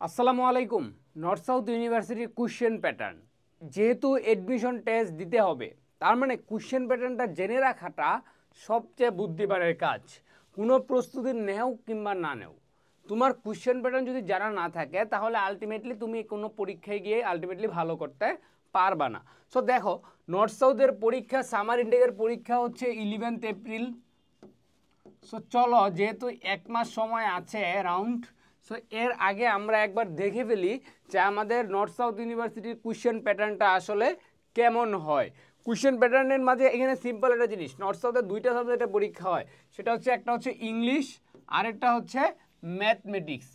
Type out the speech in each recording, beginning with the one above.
আসসালামু আলাইকুম। North south ইউনিভার্সিটির কোশ্চেন প্যাটার্ন, যেহেতু এডমিশন টেস্ট দিতে হবে, তার মানে কোশ্চেন প্যাটার্নটা জেনে রাখাটা সবচেয়ে বুদ্ধিমানের কাজ। কোনো প্রস্তুতি নেও কিংবা না নেও, তোমার কোশ্চেন প্যাটার্ন যদি জানা না থাকে তাহলে আলটিমেটলি তুমি কোনো পরীক্ষায় গিয়ে আলটিমেটলি ভালো করতে পারবা না। সো দেখো, নর্থ সাউথের পরীক্ষা, সামার ইনটেকের পরীক্ষা হচ্ছে 11 এপ্রিল। সো চলো, যেহেতু এক মাস সময় আছে অ্যারাউন্ড, সো এর আগে আমরা একবার দেখে ফেলি যে আমাদের নর্থ সাউথ ইউনিভার্সিটির কোশ্চেন প্যাটার্নটা আসলে কেমন হয়। কোশ্চেন প্যাটার্নের মাঝে এখানে সিম্পল একটা জিনিস, নর্থ সাউথে দুইটা সাবজেক্টে পরীক্ষা হয়, সেটা হচ্ছে একটা হচ্ছে ইংলিশ, আরেকটা হচ্ছে ম্যাথমেটিক্স।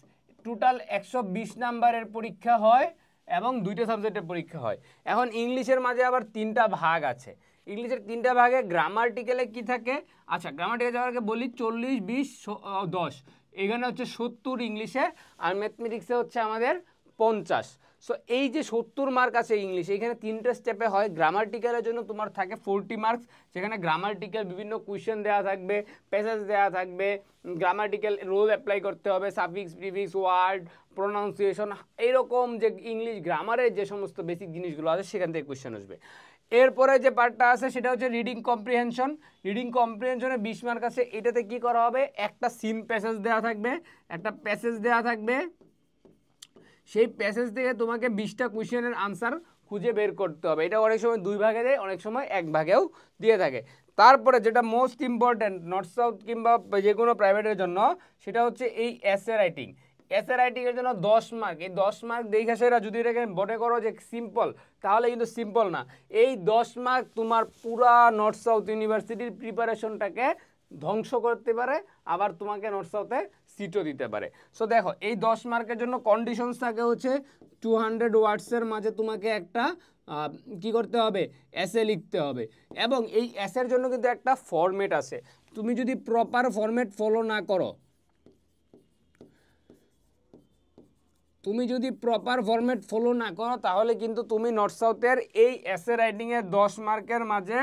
টোটাল 120 নাম্বারের পরীক্ষা হয় এবং দুইটা সাবজেক্টের পরীক্ষা হয়। এখন ইংলিশের মাঝে আবার তিনটা ভাগ আছে। ইংলিশের তিনটা ভাগে গ্রামাটিক্যালে কি থাকে, আচ্ছা গ্রামাটিক্যাল যাওয়ার আগে বলি 40, 20, 10, এখানে হচ্ছে 70 ইংলিশে, আর ম্যাথমেটিক্সে হচ্ছে আমাদের 50। সো এই যে 70 মার্ক আছে ইংলিশ, এখানে তিনটে স্টেপে হয়। গ্রামাটিক্যালের জন্য তোমার থাকে 40 মার্কস, যেখানে গ্রামাটিক্যাল বিভিন্ন কোয়েশ্চেন দেওয়া থাকবে, প্যাসেজ দেওয়া থাকবে, গ্রামাটিক্যাল রুল অ্যাপ্লাই করতে হবে, সাফিক্স প্রিফিক্স ওয়ার্ড প্রোনাউন্সিয়েশন, এইরকম যে ইংলিশ গ্রামারের যে সমস্ত বেসিক জিনিসগুলো আছে সেখান থেকে কোয়েশ্চেন আসবে। এরপরে যে পার্টটা আছে সেটা হচ্ছে রিডিং কম্প্রিহেনশন। রিডিং কম্প্রিহেনশনে 20 মার্ক আছে। এটাতে কি করা হবে, একটা সিন প্যাসেজ দেওয়া থাকবে, একটা প্যাসেজ দেওয়া থাকবে, সেই প্যাসেজ থেকে তোমাকে 20টা কোয়েশ্চেনের আনসার খুঁজে বের করতে হবে। এটা অনেক সময় দুই ভাগে দেয়, অনেক সময় এক ভাগেও দিয়ে থাকে। তারপরে যেটা মোস্ট ইম্পর্ট্যান্ট নর্থ সাউথ কিংবা যে কোনো প্রাইভেটের জন্য, সেটা হচ্ছে এই এসে রাইটিং। এসে রাইটিংয়ের জন্য 10 মার্ক। এই 10 মার্ক দেখে সেরা যদি এটাকে মনে করো যে সিম্পল, তাহলে কিন্তু সিম্পল না। এই 10 মার্ক তোমার পুরা নর্থ সাউথ ইউনিভার্সিটির প্রিপারেশনটাকে ধ্বংস করতে পারে, আবার তোমাকে নর্থ সাউথে সিটও দিতে পারে। সো দেখো, এই 10 মার্কের জন্য কন্ডিশনস থাকে হচ্ছে 200 ওয়ার্ডসের মাঝে তোমাকে একটা কি করতে হবে, এসে লিখতে হবে। এবং এই এসের জন্য কিন্তু একটা ফরম্যাট আছে। তুমি যদি প্রপার ফরম্যাট ফলো না করো, তাহলে কিন্তু তুমি নর্থ সাউথের এই এসে রাইটিংয়ের 10 মার্কের মাঝে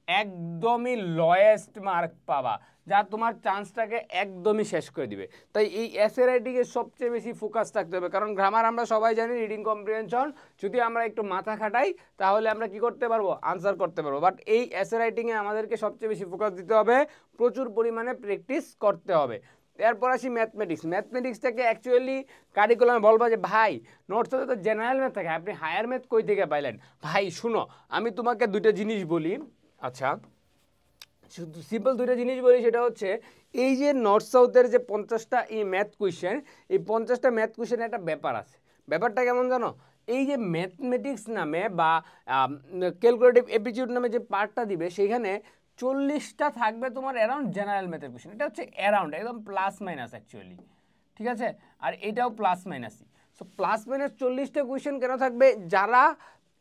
একদমই লয়েস্ট মার্ক পাবা, যা তোমার চান্সটাকে একদমই শেষ করে দিবে। তাই এই এসে রাইটিংয়ে সবচেয়ে বেশি ফোকাস থাকতে হবে, কারণ গ্রামার আমরা সবাই জানি, রিডিং কম্প্রিহেনশন যদি আমরা একটু মাথা খাটাই তাহলে আমরা কি করতে পারবো, আনসার করতে পারবো। বাট এই এসে রাইটিংয়ে আমাদেরকে সবচেয়ে বেশি ফোকাস দিতে হবে, প্রচুর পরিমাণে প্র্যাকটিস করতে হবে। এরপর আসি ম্যাথমেটিক্স। ম্যাথমেটিক্সটাকে অ্যাকচুয়ালি কারিকুলামে বলবো যে ভাই নর্থ সাউথে তো জেনারেল ম্যাথ থাকে, আপনি হায়ার ম্যাথ কই থেকে পাইলেন? ভাই শুনো, আমি তোমাকে দুইটা জিনিস বলি। আচ্ছা, শুধু সিম্পল দুইটা জিনিস বলি, সেটা হচ্ছে এই যে নর্থ সাউথের যে 50টা এই ম্যাথ কোয়েশ্চেন, এই 50টা ম্যাথ কোয়েশ্চেনের একটা ব্যাপার আছে। ব্যাপারটা কেমন জানো? এই যে ম্যাথমেটিক্স নামে বা ক্যালকুলেটিভ অ্যাপটিটিউড নামে যে পার্টটা দিবে, সেখানে 40টা থাকবে তোমার অ্যারাউন্ড জেনারেল ম্যাথের কোয়েশ্চেন। এটা হচ্ছে অ্যারাউন্ড, একদম প্লাস মাইনাস অ্যাকচুয়ালি, ঠিক আছে? আর এটাও প্লাস মাইনাসই। সো প্লাস মাইনাস 40টা কোয়েশ্চেন কেন থাকবে? যারা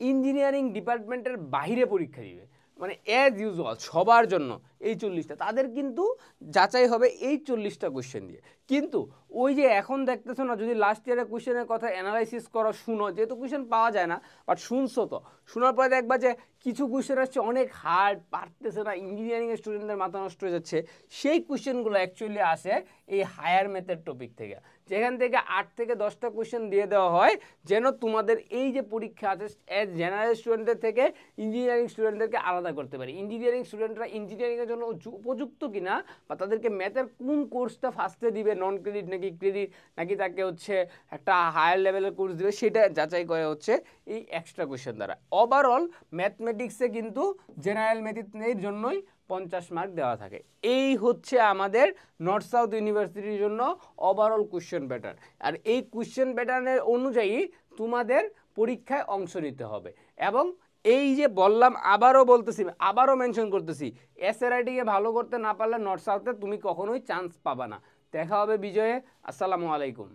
ইঞ্জিনিয়ারিং ডিপার্টমেন্টের বাইরে পরীক্ষা দিবে, মানে অ্যাজ ইউজুয়াল সবার জন্য এই 40টা, তাদের কিন্তু যাচাই হবে এই 40টা কোয়েশ্চেন দিয়ে। কিন্তু ওই যে এখন দেখতেছো না, যদি লাস্ট ইয়ারের কোয়েশ্চেনের কথা অ্যানালাইসিস করো, শুনো, যেহেতু কোয়েশ্চেন পাওয়া যায় না, বাট শুনছো তো, শোনার পরে দেখবা যে কিছু কোয়েশ্চেন আসছে অনেক হার্ড, পারতেছে না, ইঞ্জিনিয়ারিংয়ের স্টুডেন্টদের মাথা নষ্ট হয়ে যাচ্ছে। সেই কোয়েশ্চেনগুলো অ্যাকচুয়ালি আসে এই হায়ার ম্যাথের টপিক থেকে, যেখান থেকে 8 থেকে 10টা কোয়েশ্চেন দিয়ে দেওয়া হয়, যেন তোমাদের এই যে পরীক্ষা আছে অ্যাজ জেনারেল স্টুডেন্টদের থেকে ইঞ্জিনিয়ারিং স্টুডেন্টদেরকে আলাদা করতে পারে। ইঞ্জিনিয়ারিং স্টুডেন্টরা ইঞ্জিনিয়ারিংয়ের জন্য উপযুক্ত কিনা, বা তাদেরকে ম্যাথের কোন কোর্সটা ফার্স্টে দিবে, নন ক্রেডিট নাকি ক্রেডিট, নাকি তাকে হচ্ছে একটা হায়ার লেভেলের কোর্স দিবে, সেটা যাচাই করে হচ্ছে এই এক্সট্রা কোয়েশ্চেন দ্বারা। ওভারঅল ম্যাথমেটিক্সে কিন্তু জেনারেল ম্যাথের জন্যই 50 মার্ক দেওয়া থাকে। এই হচ্ছে আমাদের নর্থ সাউথ ইউনিভার্সিটির জন্য ওভারঅল কোয়েশ্চেন প্যাটার্ন। আর এই কোয়েশ্চেন প্যাটার্নের অনুযায়ী তোমাদের পরীক্ষায় অংশ নিতে হবে। এবং এই যে বললাম, আবারও বলতেছি, আবারও মেনশন করতেছি, এসএ রাইটিংয়ে ভালো করতে না পারলে নর্থ সাউথে তুমি কখনোই চান্স পাবা না। দেখা হবে বিজয়ে। আসসালামু আলাইকুম।